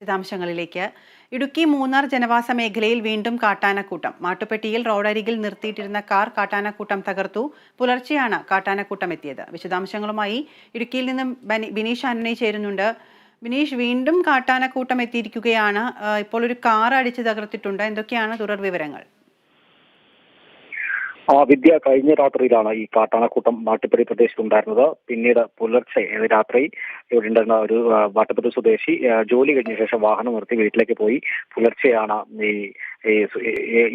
വിശദാംശങ്ങളിലേക്ക്. ഇടുക്കി മൂന്നാർ ജനവാസ മേഖലയിൽ വീണ്ടും കാട്ടാനക്കൂട്ടം. മാട്ടുപ്പെട്ടിയിൽ റോഡരികിൽ നിർത്തിയിട്ടിരുന്ന കാർ കാട്ടാനക്കൂട്ടം തകർത്തു. പുലർച്ചെയാണ് കാട്ടാനക്കൂട്ടം എത്തിയത്. വിശദാംശങ്ങളുമായി ഇടുക്കിയിൽ നിന്നും ബിനീഷ് ആന്റണി ചേരുന്നുണ്ട്. ബിനീഷ്, വീണ്ടും കാട്ടാനക്കൂട്ടം എത്തിയിരിക്കുകയാണ്. ഇപ്പോൾ ഒരു കാർ അടിച്ച് തകർത്തിട്ടുണ്ട്. എന്തൊക്കെയാണ് തുടർ വിവരങ്ങൾ? വിദ്യ കഴിഞ്ഞ രാത്രിയിലാണ് ഈ കാട്ടാനക്കൂട്ടം മാട്ടുപ്പെട്ടി പ്രദേശത്തുണ്ടായിരുന്നത്. പിന്നീട് പുലർച്ചെ രാത്രി ഇവിടെ ഉണ്ടായിരുന്ന ഒരു മാട്ടുപ്പെട്ടി സ്വദേശി ജോലി കഴിഞ്ഞ ശേഷം വാഹനം നിർത്തി വീട്ടിലേക്ക് പോയി. പുലർച്ചെയാണ്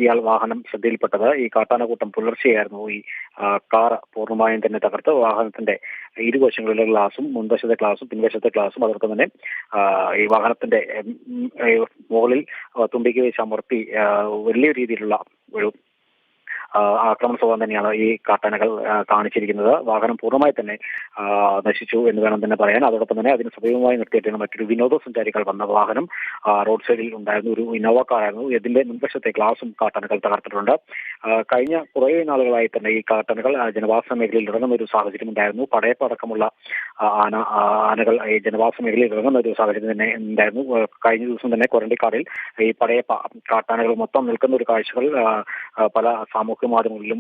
ഇയാൾ വാഹനം ശ്രദ്ധയിൽപ്പെട്ടത്. ഈ കാട്ടാനക്കൂട്ടം പുലർച്ചെയായിരുന്നു ഈ കാർ പൂർണ്ണമായും തന്നെ തകർത്ത് വാഹനത്തിന്റെ ഇരുവശങ്ങളിലെ ഗ്ലാസും മുൻവശത്തെ ഗ്ലാസും പിൻവശത്തെ ഗ്ലാസും അതോടൊപ്പം തന്നെ ഈ വാഹനത്തിന്റെ മുകളിൽ തുമ്പിക്ക് വെച്ച് അമർത്തി വലിയ രീതിയിലുള്ള ഒരു ആക്രമണ സ്വഭാവം തന്നെയാണ് ഈ കാട്ടാനകൾ കാണിച്ചിരിക്കുന്നത്. വാഹനം പൂർണ്ണമായി തന്നെ നശിച്ചു എന്ന് വേണം തന്നെ പറയാൻ. അതോടൊപ്പം തന്നെ അതിന് സമീപമായി നിർത്തിയിട്ടാണ് മറ്റൊരു വിനോദസഞ്ചാരികൾ വന്ന വാഹനം റോഡ് സൈഡിൽ ഉണ്ടായിരുന്നു. ഒരു ഇന്നോവ കാറായിരുന്നു. ഇതിന്റെ മുൻവശത്തെ ഗ്ലാസും കാട്ടാനകൾ തകർത്തിട്ടുണ്ട്. കഴിഞ്ഞ കുറേ നാളുകളായി തന്നെ ഈ കാട്ടാനകൾ ജനവാസ മേഖലയിൽ ഇറങ്ങുന്ന ഒരു സാഹചര്യം ഉണ്ടായിരുന്നു. പടയപ്പ അടക്കമുള്ള ആനകൾ ഈ ജനവാസ മേഖലയിൽ ഇറങ്ങുന്ന ഒരു സാഹചര്യം തന്നെ ഉണ്ടായിരുന്നു. കഴിഞ്ഞ ദിവസം തന്നെ കൊരണ്ടിക്കാടിൽ ഈ പടയപ്പ കാട്ടാനകൾ മൊത്തം നിൽക്കുന്ന ഒരു കാഴ്ചകൾ പല സാമൂഹ്യ മാധ്യമങ്ങളിലും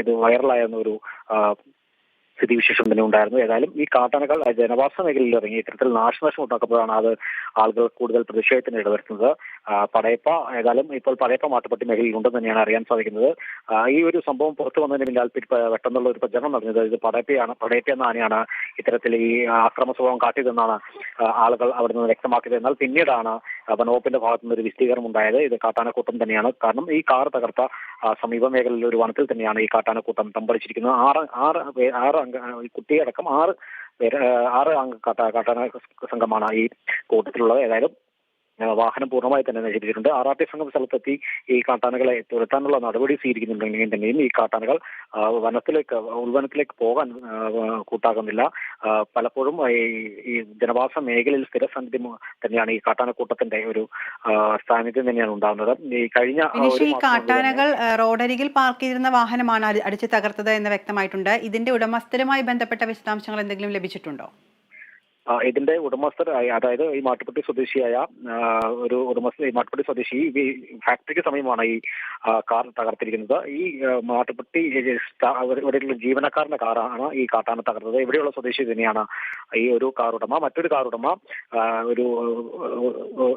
ഇത് വൈറലായിരുന്ന ഒരു സ്ഥിതിവിശേഷം തന്നെ ഉണ്ടായിരുന്നു. ഏതായാലും ഈ കാട്ടാനകൾ ജനവാസ മേഖലയിൽ ഇറങ്ങി ഇത്തരത്തിൽ നാശനഷ്ടം ഉണ്ടാക്കുമ്പോഴാണ് അത് ആളുകൾ കൂടുതൽ പ്രതിഷേധത്തിന് ഇടവരുത്തുന്നത്. പടയപ്പ ഏതായാലും ഇപ്പോൾ പടയപ്പ മാട്ടുപ്പെട്ടി മേഖലയിൽ ഉണ്ടെന്ന് തന്നെയാണ് അറിയാൻ സാധിക്കുന്നത്. ഈ ഒരു സംഭവം പുറത്തു വന്നതിന് പിന്നാലെ പെട്ടെന്നുള്ള ഒരു പ്രചരണം നടന്നത് ഇത് പടയപ്പ എന്ന ആനയാണ് ഇത്തരത്തിൽ ഈ ആക്രമണ സ്വഭാവം കാട്ടിയതെന്നാണ് ആളുകൾ അവിടെ നിന്ന് വ്യക്തമാക്കിയത്. എന്നാൽ പിന്നീടാണ് വനവകുപ്പിന്റെ ഭാഗത്തു നിന്ന് ഒരു വിശദീകരണം ഉണ്ടായത്. ഇത് കാട്ടാനക്കൂട്ടം തന്നെയാണ്. കാരണം ഈ കാർ തകർത്ത സമീപ മേഖലയിലെ ഒരു വനത്തിൽ തന്നെയാണ് ഈ കാട്ടാനക്കൂട്ടം തമ്പടിച്ചിരിക്കുന്നത്. ആറ് കുട്ടിയടക്കം ആറ് അംഗ കാട്ടാന സംഘമാണ് ഈ കൂട്ടത്തിലുള്ളത്. ഏതായാലും വാഹനം പൂർണ്ണമായി തന്നെ നശിപ്പിച്ചിട്ടുണ്ട്. RRT സംഘം സ്ഥലത്തെത്തി ഈ കാട്ടാനകളെ തുരത്താനുള്ള നടപടി സ്വീകരിക്കുന്നുണ്ടെങ്കിൽ തന്നെയും ഈ കാട്ടാനകൾ ഉൾവനത്തിലേക്ക് പോകാൻ കൂട്ടാകുന്നില്ല. പലപ്പോഴും ഈ ജനവാസ മേഖലയിൽ സ്ഥിരസാന്നിധ്യം തന്നെയാണ് ഈ കാട്ടാനക്കൂട്ടത്തിന്റെ ഒരു സാന്നിധ്യം തന്നെയാണ് ഉണ്ടാകുന്നത്. ഈ കാട്ടാനകൾ റോഡരികിൽ പാർക്ക് ചെയ്തിരുന്ന വാഹനമാണ് അടിച്ച് തകർത്തത് എന്ന് വ്യക്തമായിട്ടുണ്ട്. ഇതിന്റെ ഉടമസ്ഥരുമായി ബന്ധപ്പെട്ട വിശദാംശങ്ങൾ എന്തെങ്കിലും ലഭിച്ചിട്ടുണ്ടോ? ഇതിന്റെ ഉടമസ്ഥർ, അതായത് ഈ മാട്ടുപ്പെട്ടി സ്വദേശിയായ ഒരു ഈ മാട്ടുപ്പെട്ടി സ്വദേശി ഈ ഫാക്ടറിക്ക് സമീപമാണ് ഈ കാർ തകർത്തിരിക്കുന്നത്. ഈ മാട്ടുപ്പെട്ടി ഇവിടെയുള്ള ജീവനക്കാരന്റെ കാറാണ് ഈ കാട്ടാന തകർത്തത്. ഇവിടെയുള്ള സ്വദേശി തന്നെയാണ് ഈ ഒരു കാർ ഉടമ. മറ്റൊരു കാർ ഉടമ ഒരു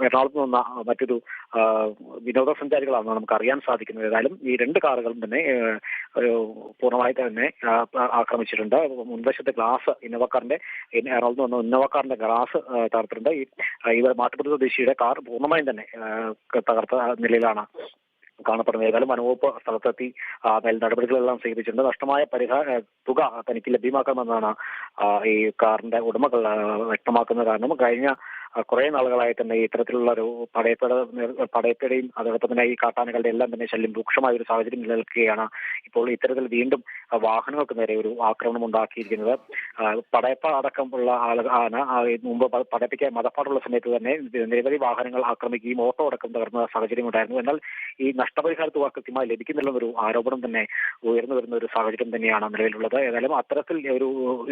എറണാകുളത്ത് നിന്ന മറ്റൊരു വിനോദസഞ്ചാരികളാണെന്ന് നമുക്ക് അറിയാൻ സാധിക്കുന്നത്. ഏതായാലും ഈ രണ്ട് കാറുകളും തന്നെ പൂർണ്ണമായി തന്നെ ആക്രമിച്ചിട്ടുണ്ട്. മുൻവശത്തെ ഗ്ലാസ് എറണാകുളത്ത് വന്ന ഇന്നോവക്കാറിന്റെ ഗ്ലാസ് തകർത്തിട്ടുണ്ട്. ഈ മാട്ടുപ്പെട്ടി സ്വദേശിയുടെ കാർ പൂർണ്ണമായും തന്നെ തകർത്ത നിലയിലാണ് കാണപ്പെടുന്നത്. ഏതായാലും വനവകുപ്പ് സ്ഥലത്തെത്തി മേൽ നടപടികളെല്ലാം സ്വീകരിച്ചിട്ടുണ്ട്. നഷ്ടമായ തുക തനിക്ക് ലഭ്യമാക്കണമെന്നാണ് ഈ കാറിന്റെ ഉടമകൾ വ്യക്തമാക്കുന്നത്. കാരണം കഴിഞ്ഞ കുറെ നാളുകളായി തന്നെ ഇത്തരത്തിലുള്ള ഒരു പടയപ്പയുടെയും അതോടൊപ്പം തന്നെ ഈ കാട്ടാനകളുടെ എല്ലാം തന്നെ ശല്യം രൂക്ഷമായ ഒരു സാഹചര്യം നിലനിൽക്കുകയാണ്. ഇപ്പോൾ ഇത്തരത്തിൽ വീണ്ടും വാഹനങ്ങൾക്ക് നേരെ ഒരു ആക്രമണം ഉണ്ടാക്കിയിരിക്കുന്നത്. പടയപ്പ അടക്കമുള്ള മുമ്പ് പടയപ്പയ്ക്ക് മതപ്പാടുള്ള സമയത്ത് തന്നെ നിരവധി വാഹനങ്ങൾ ആക്രമിക്കുകയും ഓട്ടോ അടക്കം തകർന്ന സാഹചര്യം ഉണ്ടായിരുന്നു. എന്നാൽ ഈ നഷ്ടപരിഹാര തുക കൃത്യമായി ലഭിക്കുന്നില്ലെന്നൊരു ആരോപണം തന്നെ ഉയർന്നു വരുന്ന ഒരു സാഹചര്യം തന്നെയാണ് നിലവിലുള്ളത്. ഏതായാലും അത്തരത്തിൽ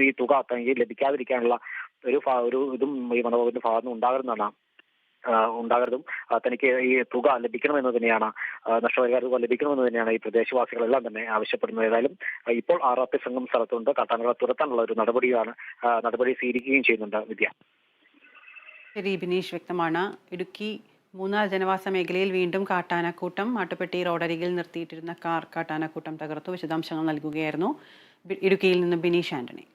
ഈ തുക തനിക്ക് ലഭിക്കാതിരിക്കാനുള്ള ഒരു ഇതും ഈ വനവകുപ്പിന്റെ ഭാഗത്ത് ഉണ്ടാകരുതും തനിക്ക് ഈ തുക ലഭിക്കണമെന്ന് തന്നെയാണ്, നഷ്ടപരിഹാര തുക ലഭിക്കണമെന്ന് തന്നെയാണ് ഈ പ്രദേശവാസികളെല്ലാം തന്നെ ആവശ്യപ്പെടുന്നത്. ഏതായാലും ഇപ്പോൾ RRT സംഘം സ്ഥലത്തുണ്ട്. കാട്ടാനകളെ തുരത്താനുള്ള ഒരു നടപടി സ്വീകരിക്കുകയും ചെയ്യുന്നുണ്ട്. വിദ്യ. ശരി ബിനീഷ്, വ്യക്തമാണ്. ഇടുക്കി മൂന്നാർ ജനവാസ മേഖലയിൽ വീണ്ടും കാട്ടാനക്കൂട്ടം. മാട്ടുപ്പെട്ടി റോഡരികിൽ നിർത്തിയിട്ടിരുന്ന കാർ കാട്ടാനക്കൂട്ടം തകർത്തു. വിശദാംശങ്ങൾ നൽകുകയായിരുന്നു ഇടുക്കിയിൽ നിന്ന് ബിനീഷ് ആന്റണി.